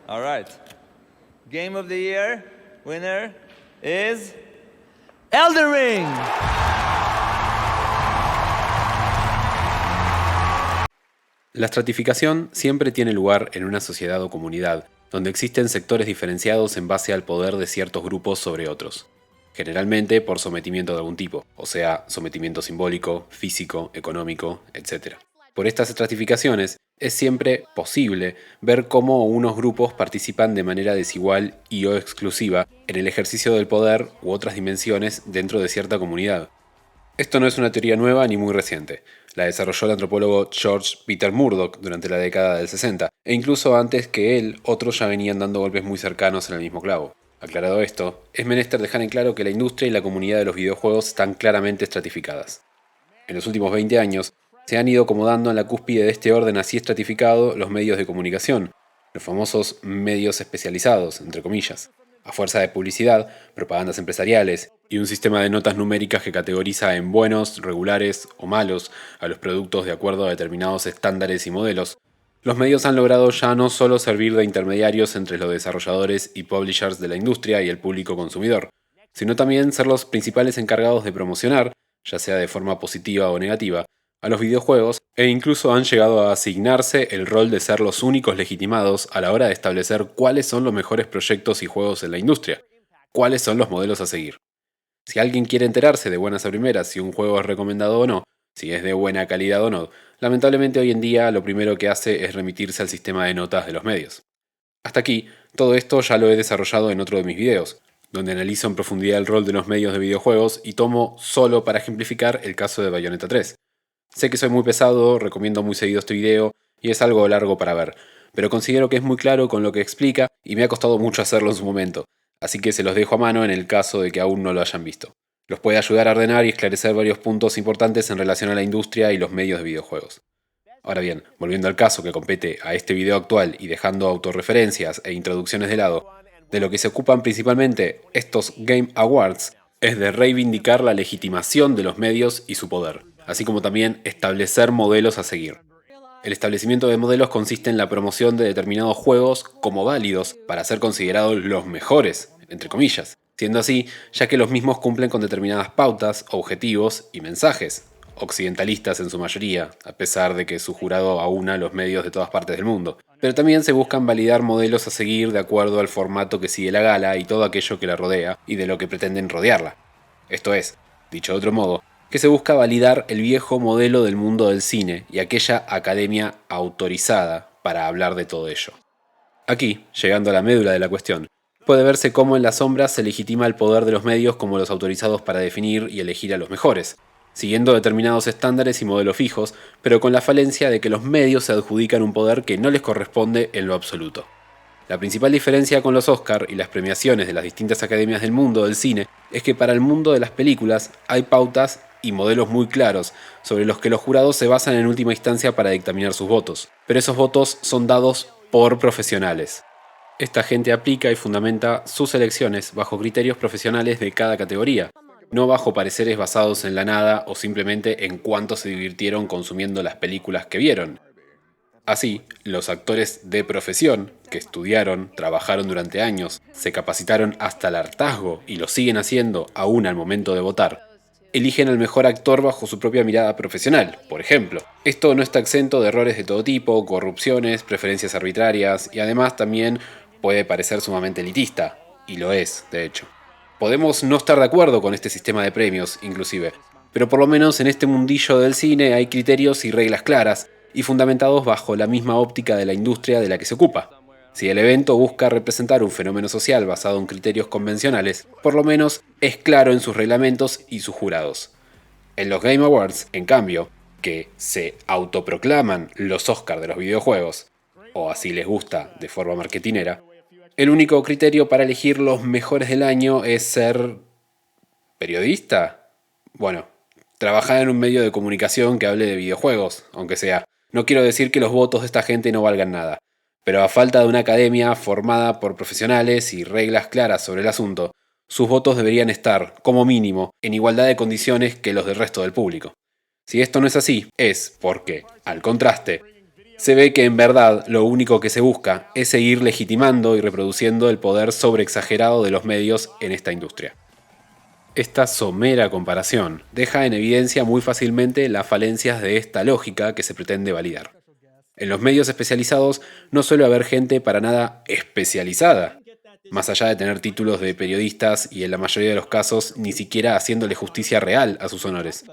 All right. Game of the Year winner is Elden Ring. La estratificación siempre tiene lugar en una sociedad o comunidad, donde existen sectores diferenciados en base al poder de ciertos grupos sobre otros, generalmente por sometimiento de algún tipo, o sea, sometimiento simbólico, físico, económico, etc. Por estas estratificaciones, es siempre posible ver cómo unos grupos participan de manera desigual y o exclusiva en el ejercicio del poder u otras dimensiones dentro de cierta comunidad. Esto no es una teoría nueva ni muy reciente. La desarrolló el antropólogo George Peter Murdoch durante la década del 60, e incluso antes que él, otros ya venían dando golpes muy cercanos en el mismo clavo. Aclarado esto, es menester dejar en claro que la industria y la comunidad de los videojuegos están claramente estratificadas. En los últimos 20 años, se han ido acomodando en la cúspide de este orden así estratificado los medios de comunicación, los famosos medios especializados, entre comillas, a fuerza de publicidad, propagandas empresariales y un sistema de notas numéricas que categoriza en buenos, regulares o malos a los productos de acuerdo a determinados estándares y modelos. Los medios han logrado ya no solo servir de intermediarios entre los desarrolladores y publishers de la industria y el público consumidor, sino también ser los principales encargados de promocionar, ya sea de forma positiva o negativa, a los videojuegos, e incluso han llegado a asignarse el rol de ser los únicos legitimados a la hora de establecer cuáles son los mejores proyectos y juegos en la industria, cuáles son los modelos a seguir. Si alguien quiere enterarse de buenas a primeras si un juego es recomendado o no, si es de buena calidad o no, lamentablemente hoy en día lo primero que hace es remitirse al sistema de notas de los medios. Hasta aquí, todo esto ya lo he desarrollado en otro de mis videos, donde analizo en profundidad el rol de los medios de videojuegos y tomo solo para ejemplificar el caso de Bayonetta 3. Sé que soy muy pesado, recomiendo muy seguido este video y es algo largo para ver, pero considero que es muy claro con lo que explica y me ha costado mucho hacerlo en su momento, así que se los dejo a mano en el caso de que aún no lo hayan visto. Los puede ayudar a ordenar y esclarecer varios puntos importantes en relación a la industria y los medios de videojuegos. Ahora bien, volviendo al caso que compete a este video actual y dejando autorreferencias e introducciones de lado, de lo que se ocupan principalmente estos Game Awards es de reivindicar la legitimación de los medios y su poder, así como también establecer modelos a seguir. El establecimiento de modelos consiste en la promoción de determinados juegos como válidos para ser considerados los mejores, entre comillas, siendo así, ya que los mismos cumplen con determinadas pautas, objetivos y mensajes, occidentalistas en su mayoría, a pesar de que su jurado aúna los medios de todas partes del mundo. Pero también se buscan validar modelos a seguir de acuerdo al formato que sigue la gala y todo aquello que la rodea y de lo que pretenden rodearla. Esto es, dicho de otro modo, que se busca validar el viejo modelo del mundo del cine y aquella academia autorizada para hablar de todo ello. Aquí, llegando a la médula de la cuestión, puede verse cómo en las sombras se legitima el poder de los medios como los autorizados para definir y elegir a los mejores, siguiendo determinados estándares y modelos fijos, pero con la falencia de que los medios se adjudican un poder que no les corresponde en lo absoluto. La principal diferencia con los Oscar y las premiaciones de las distintas academias del mundo del cine es que para el mundo de las películas hay pautas y modelos muy claros sobre los que los jurados se basan en última instancia para dictaminar sus votos, pero esos votos son dados por profesionales. Esta gente aplica y fundamenta sus elecciones bajo criterios profesionales de cada categoría, no bajo pareceres basados en la nada o simplemente en cuánto se divirtieron consumiendo las películas que vieron. Así, los actores de profesión, que estudiaron, trabajaron durante años, se capacitaron hasta el hartazgo y lo siguen haciendo aún al momento de votar, eligen al mejor actor bajo su propia mirada profesional, por ejemplo. Esto no está exento de errores de todo tipo, corrupciones, preferencias arbitrarias y además también puede parecer sumamente elitista, y lo es, de hecho. Podemos no estar de acuerdo con este sistema de premios, inclusive, pero por lo menos en este mundillo del cine hay criterios y reglas claras, y fundamentados bajo la misma óptica de la industria de la que se ocupa. Si el evento busca representar un fenómeno social basado en criterios convencionales, por lo menos es claro en sus reglamentos y sus jurados. En los Game Awards, en cambio, que se autoproclaman los Oscar de los videojuegos, o así les gusta de forma marketinera, el único criterio para elegir los mejores del año es ser periodista. Bueno, trabajar en un medio de comunicación que hable de videojuegos, aunque sea. No quiero decir que los votos de esta gente no valgan nada, pero a falta de una academia formada por profesionales y reglas claras sobre el asunto, sus votos deberían estar, como mínimo, en igualdad de condiciones que los del resto del público. Si esto no es así, es porque, al contraste, se ve que en verdad lo único que se busca es seguir legitimando y reproduciendo el poder sobreexagerado de los medios en esta industria. Esta somera comparación deja en evidencia muy fácilmente las falencias de esta lógica que se pretende validar. En los medios especializados no suele haber gente para nada especializada, más allá de tener títulos de periodistas y en la mayoría de los casos ni siquiera haciéndole justicia real a sus honores,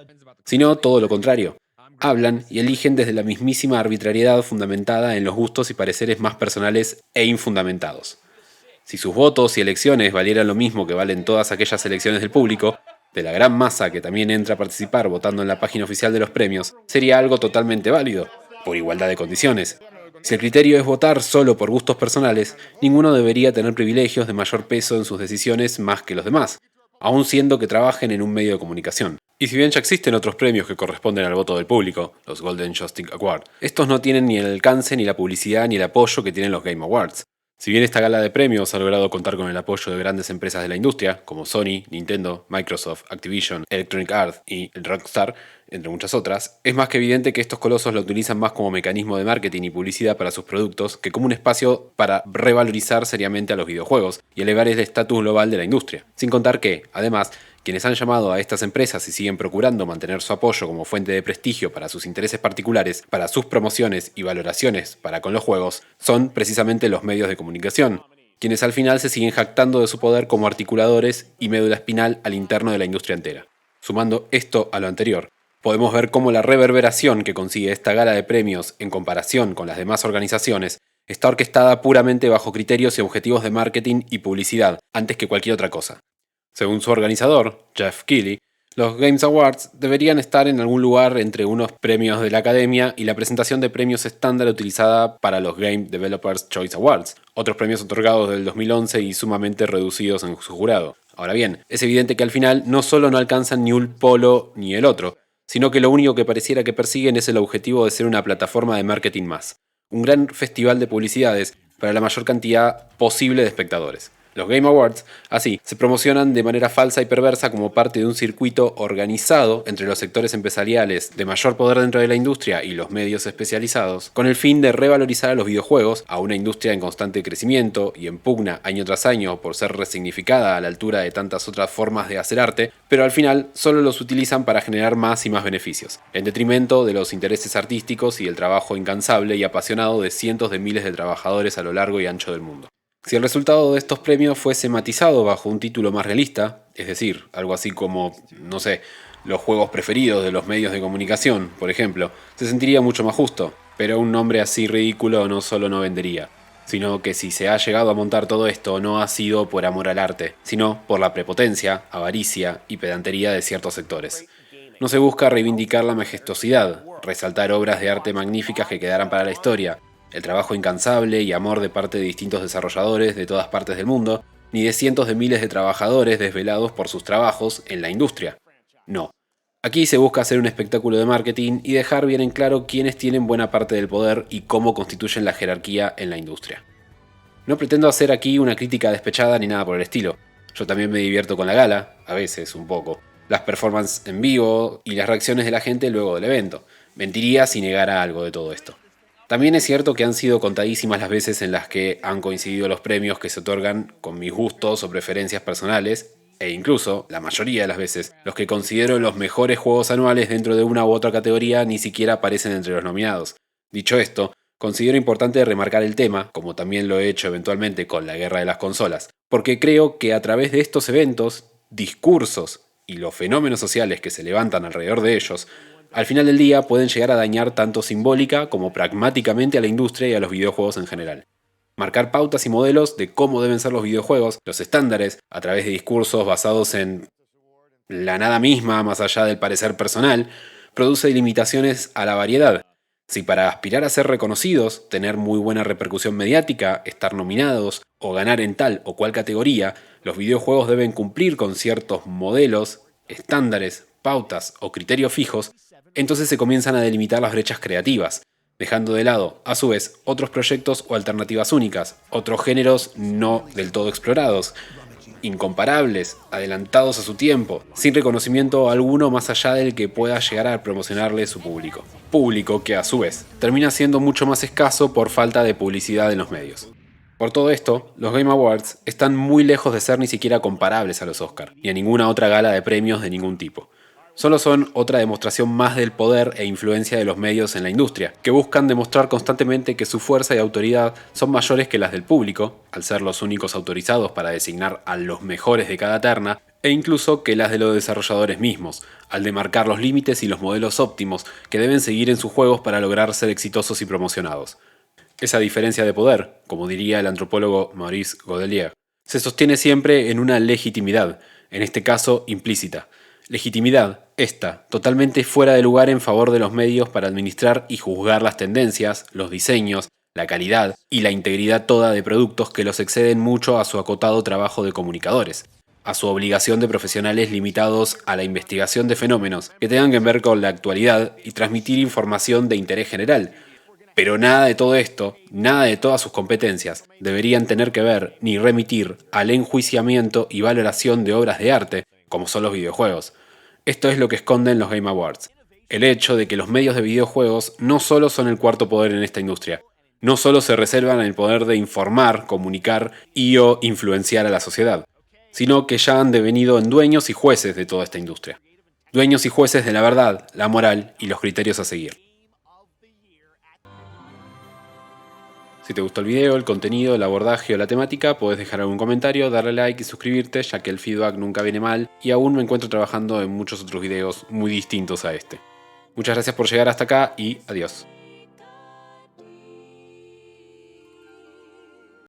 sino todo lo contrario. Hablan y eligen desde la mismísima arbitrariedad fundamentada en los gustos y pareceres más personales e infundamentados. Si sus votos y elecciones valieran lo mismo que valen todas aquellas elecciones del público, de la gran masa que también entra a participar votando en la página oficial de los premios, sería algo totalmente válido, por igualdad de condiciones. Si el criterio es votar solo por gustos personales, ninguno debería tener privilegios de mayor peso en sus decisiones más que los demás, aun siendo que trabajen en un medio de comunicación. Y si bien ya existen otros premios que corresponden al voto del público, los Golden Joystick Awards, estos no tienen ni el alcance, ni la publicidad, ni el apoyo que tienen los Game Awards. Si bien esta gala de premios ha logrado contar con el apoyo de grandes empresas de la industria, como Sony, Nintendo, Microsoft, Activision, Electronic Arts y Rockstar, entre muchas otras, es más que evidente que estos colosos lo utilizan más como mecanismo de marketing y publicidad para sus productos que como un espacio para revalorizar seriamente a los videojuegos y elevar el estatus global de la industria. Sin contar que, además, quienes han llamado a estas empresas y siguen procurando mantener su apoyo como fuente de prestigio para sus intereses particulares, para sus promociones y valoraciones para con los juegos, son precisamente los medios de comunicación, quienes al final se siguen jactando de su poder como articuladores y médula espinal al interno de la industria entera. Sumando esto a lo anterior, podemos ver cómo la reverberación que consigue esta gala de premios en comparación con las demás organizaciones está orquestada puramente bajo criterios y objetivos de marketing y publicidad, antes que cualquier otra cosa. Según su organizador, Jeff Keighley, los Games Awards deberían estar en algún lugar entre unos premios de la Academia y la presentación de premios estándar utilizada para los Game Developers Choice Awards, otros premios otorgados del 2011 y sumamente reducidos en su jurado. Ahora bien, es evidente que al final no solo no alcanzan ni un polo ni el otro, sino que lo único que pareciera que persiguen es el objetivo de ser una plataforma de marketing más, un gran festival de publicidades para la mayor cantidad posible de espectadores. Los Game Awards, así, se promocionan de manera falsa y perversa como parte de un circuito organizado entre los sectores empresariales de mayor poder dentro de la industria y los medios especializados, con el fin de revalorizar a los videojuegos, a una industria en constante crecimiento y en pugna año tras año por ser resignificada a la altura de tantas otras formas de hacer arte, pero al final solo los utilizan para generar más y más beneficios, en detrimento de los intereses artísticos y el trabajo incansable y apasionado de cientos de miles de trabajadores a lo largo y ancho del mundo. Si el resultado de estos premios fuese matizado bajo un título más realista, es decir, algo así como, no sé, los juegos preferidos de los medios de comunicación, por ejemplo, se sentiría mucho más justo, pero un nombre así ridículo no solo no vendería, sino que si se ha llegado a montar todo esto no ha sido por amor al arte, sino por la prepotencia, avaricia y pedantería de ciertos sectores. No se busca reivindicar la majestuosidad, resaltar obras de arte magníficas que quedaran para la historia, el trabajo incansable y amor de parte de distintos desarrolladores de todas partes del mundo, ni de cientos de miles de trabajadores desvelados por sus trabajos en la industria. No. Aquí se busca hacer un espectáculo de marketing y dejar bien en claro quiénes tienen buena parte del poder y cómo constituyen la jerarquía en la industria. No pretendo hacer aquí una crítica despechada ni nada por el estilo. Yo también me divierto con la gala, a veces un poco, las performances en vivo y las reacciones de la gente luego del evento. Mentiría si negara algo de todo esto. También es cierto que han sido contadísimas las veces en las que han coincidido los premios que se otorgan con mis gustos o preferencias personales, e incluso, la mayoría de las veces, los que considero los mejores juegos anuales dentro de una u otra categoría ni siquiera aparecen entre los nominados. Dicho esto, considero importante remarcar el tema, como también lo he hecho eventualmente con la guerra de las consolas, porque creo que a través de estos eventos, discursos y los fenómenos sociales que se levantan alrededor de ellos, al final del día pueden llegar a dañar tanto simbólica como pragmáticamente a la industria y a los videojuegos en general. Marcar pautas y modelos de cómo deben ser los videojuegos, los estándares, a través de discursos basados en la nada misma más allá del parecer personal, produce limitaciones a la variedad. Si para aspirar a ser reconocidos, tener muy buena repercusión mediática, estar nominados o ganar en tal o cual categoría, los videojuegos deben cumplir con ciertos modelos, estándares, pautas o criterios fijos, entonces se comienzan a delimitar las brechas creativas, dejando de lado, a su vez, otros proyectos o alternativas únicas, otros géneros no del todo explorados, incomparables, adelantados a su tiempo, sin reconocimiento alguno más allá del que pueda llegar a promocionarle su público. Público que, a su vez, termina siendo mucho más escaso por falta de publicidad en los medios. Por todo esto, los Game Awards están muy lejos de ser ni siquiera comparables a los Oscar, ni a ninguna otra gala de premios de ningún tipo. Solo son otra demostración más del poder e influencia de los medios en la industria, que buscan demostrar constantemente que su fuerza y autoridad son mayores que las del público, al ser los únicos autorizados para designar a los mejores de cada terna, e incluso que las de los desarrolladores mismos, al demarcar los límites y los modelos óptimos que deben seguir en sus juegos para lograr ser exitosos y promocionados. Esa diferencia de poder, como diría el antropólogo Maurice Godelier, se sostiene siempre en una legitimidad, en este caso implícita. Legitimidad, esta, totalmente fuera de lugar en favor de los medios para administrar y juzgar las tendencias, los diseños, la calidad y la integridad toda de productos que los exceden mucho a su acotado trabajo de comunicadores, a su obligación de profesionales limitados a la investigación de fenómenos que tengan que ver con la actualidad y transmitir información de interés general. Pero nada de todo esto, nada de todas sus competencias, deberían tener que ver ni remitir al enjuiciamiento y valoración de obras de arte, como son los videojuegos. Esto es lo que esconden los Game Awards. El hecho de que los medios de videojuegos no solo son el cuarto poder en esta industria, no solo se reservan el poder de informar, comunicar y o influenciar a la sociedad, sino que ya han devenido en dueños y jueces de toda esta industria. Dueños y jueces de la verdad, la moral y los criterios a seguir. Si te gustó el video, el contenido, el abordaje o la temática, podés dejar algún comentario, darle like y suscribirte, ya que el feedback nunca viene mal y aún me encuentro trabajando en muchos otros videos muy distintos a este. Muchas gracias por llegar hasta acá y adiós.